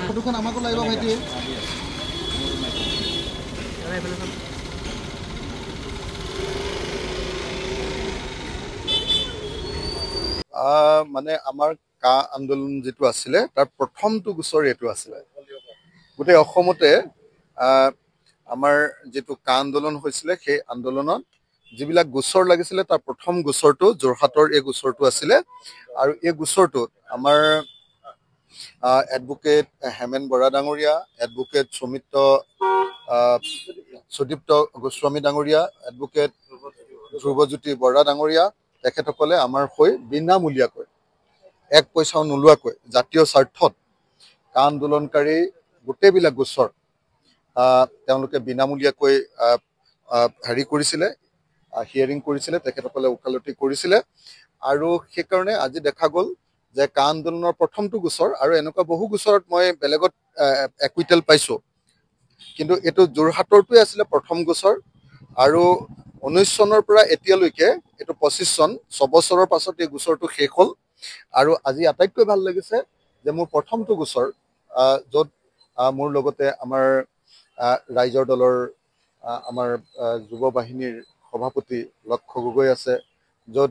ফটোখন আমাকো লাগিব ভাইটি মানে আমাৰ কা আন্দোলন যেটো আছিলে তাৰ প্ৰথমটো গোচৰ এটো আছিলে গোটে অসমতে আমাৰ যেটো কা আন্দোলন হৈছিলে সেই আন্দোলনত যিবিলাক গোচৰ লাগিছিলে তাৰ প্ৰথম গোচৰটো জৰহাটৰ এই গোচৰটো আছিলে আৰু এই গোচৰটো আমাৰ এডভোকেট হেমেন বৰা ডাঙৰীয়া এডভোকেট সুদীপ্ত গোস্বামী ডাঙৰীয়া এডভোকেট ধ্ৰুৱজ্যোতি বৰা ডাঙৰীয়া তেখেতসকলে আমাৰ হৈ বিনামূলীয়াকৈ এক পইচাও নোলোৱাকৈ জাতীয় স্বাৰ্থত কা আন্দোলনকাৰী গোটেইবিলাক গোচৰ তেওঁলোকে বিনামূলীয়াকৈ হেৰি কৰিছিলে হিয়াৰিং কৰিছিলে তেখেতসকলে ওকালতি কৰিছিলে আৰু সেই কাৰণে আজি দেখা গ'ল যে কা আন্দোলনৰ প্ৰথমটো গোচৰ আৰু এনেকুৱা বহু গোচৰত মই বেলেগত একুইটেল পাইছো কিন্তু এটো জৰহাটৰটোই আছিলে প্ৰথম গোচৰ আৰু 19 চনৰ পৰা এতিয়ালৈকে এটো 25 চন 6 বছৰৰ পাছত এই গোচৰটো শেষ হ'ল আৰু আজি আটাইতকৈ ভাল লাগিছে যে মোৰ প্ৰথমটো গোচৰ য'ত মোৰ লগতে আমাৰ ৰাইজৰ দলৰ আমাৰ যুৱ বাহিনীৰ সভাপতি লক্ষ্য গগৈ আছে য'ত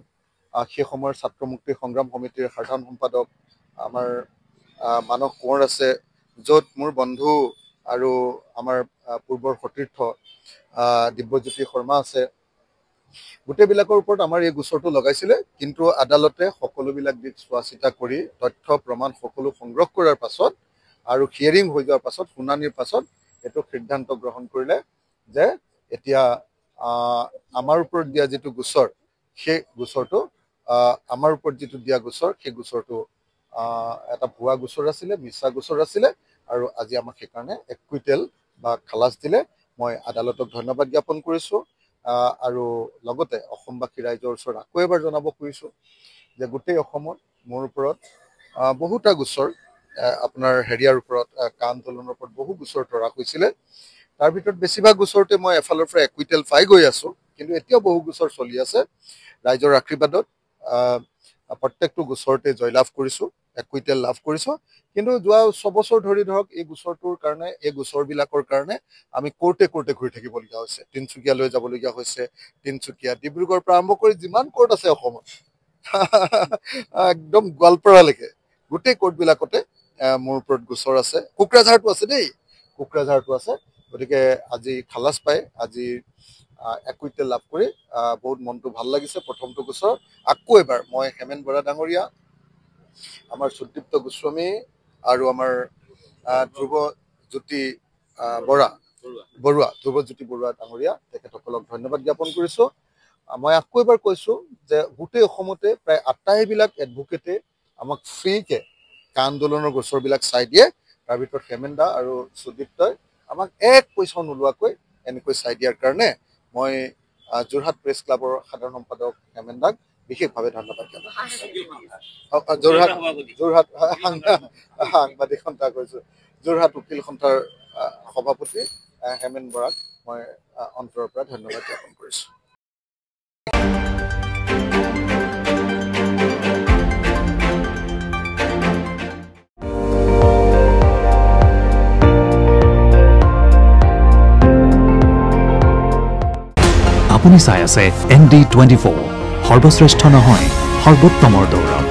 সেই সময়ৰ ছাত্ৰ মুক্তি সংগ্ৰাম সমিতিৰ সাধাৰণ সম্পাদক আমাৰ মানস কোঁৱৰ আছে য'ত মোৰ বন্ধু আৰু আমাৰ পূৰ্বৰ সতীৰ্থ দিব্যজ্যোতি শৰ্মা আছে গোটেইবিলাকৰ ওপৰত আমাৰ এই গোচৰটো লগাইছিলে কিন্তু আদালতে সকলোবিলাক দিশ চোৱা চিতা কৰি তথ্য প্ৰমাণ সকলো সংগ্ৰহ কৰাৰ পাছত আৰু হিয়াৰিং হৈ যোৱাৰ পাছত শুনানিৰ পাছত এটো সিদ্ধান্ত গ্ৰহণ কৰিলে যে এতিয়া আমাৰ ওপৰত দিয়া যেটো গোচৰ সেই গোচৰটো আমাৰ ওপৰত যেটো দিয়া গোচৰ সেই গোচৰটো এটা ভুৱা গোচৰ আছিলে মিছা গোচৰ আছিলে আৰু আজি আমাক সেইকাৰণে একুইটেল বা খালাস দিলে মই আদালতক ধন্যবাদ জ্ঞাপন কৰিছো আৰু লগতে অসমবাসী ৰাইজৰ ওচৰত আকৌ এবাৰ জনাব খুজিছো যে গোটেই অসমত মোৰ ওপৰত বহুটা গোচৰ আপোনাৰ হেৰিয়াৰ ওপৰত কা আন্দোলনৰ ওপৰত বহু গোচৰ তৰা হৈছিলে তাৰ ভিতৰত বেছিভাগ গোচৰতে মই এফালৰ পৰা একুইটেল পাই গৈ আছো কিন্তু এতিয়াও বহু গোচৰ চলি আছে ৰাইজৰ আশীৰ্বাদত প্ৰত্যেকটো গোচৰতে জয়লাভ কৰিছো একুইটেল লাভ কৰিছো কিন্তু যোৱা 6 বছৰ ধৰি ধৰক এই গোচৰটোৰ কাৰণে এই গোচৰবিলাকৰ কাৰণে আমি কোৰ্টে ঘূৰি থাকিবলগীয়া হৈছে তিনচুকীয়ালৈ যাবলগীয়া হৈছে তিনচুকীয়া ডিব্ৰুগড়ৰ পৰা আৰম্ভ কৰি যিমান কোৰ্ট আছে অসমত একদম গোৱালপাৰালৈকে গোটেই কোৰ্টবিলাকতে মোৰ ওপৰত গোচৰ আছে কোকৰাঝাৰটো আছে দেই কোকৰাঝাৰটো আছে গতিকে আজি খালাস পাই আজি একুইটেল লাভ কৰি বহুত মনটো ভাল লাগিছে প্ৰথমটো গোচৰ আকৌ এবাৰ মই হেমেন বৰা ডাঙৰীয়া আমাৰ সুদীপ্ত গোস্বামী আৰু আমাৰ ধ্ৰুৱজ্যোতি বৰুৱা ডাঙৰীয়া তেখেতসকলক ধন্যবাদ জ্ঞাপন কৰিছো মই আকৌ এবাৰ কৈছো যে গোটেই অসমতে প্ৰায় আটাইবিলাক এডভোকেটে আমাক ফ্ৰীকে কা আন্দোলনৰ গোচৰবিলাক চাই দিয়ে তাৰ ভিতৰত হেমেনদা আৰু সুদীপ্তই আমাক এক পইচাও নোলোৱাকৈ এনেকৈ চাই দিয়াৰ কাৰণে মই যোৰহাট প্ৰেছ ক্লাবৰ সাধাৰণ সম্পাদক হেমেনদাক বিশেষভাৱে ধন্যবাদ যোৰহাট সাংবাদিক সন্থা কৈছো যোৰহাট উকিল সন্থাৰ সভাপতি হেমেন বৰাক মই অন্তৰৰ পৰা ধন্যবাদ জ্ঞাপন কৰিছো আপুনি চাই আছে ND24 সৰ্বশ্ৰেষ্ঠ নহয় সৰ্বোত্তমৰ দৌৰ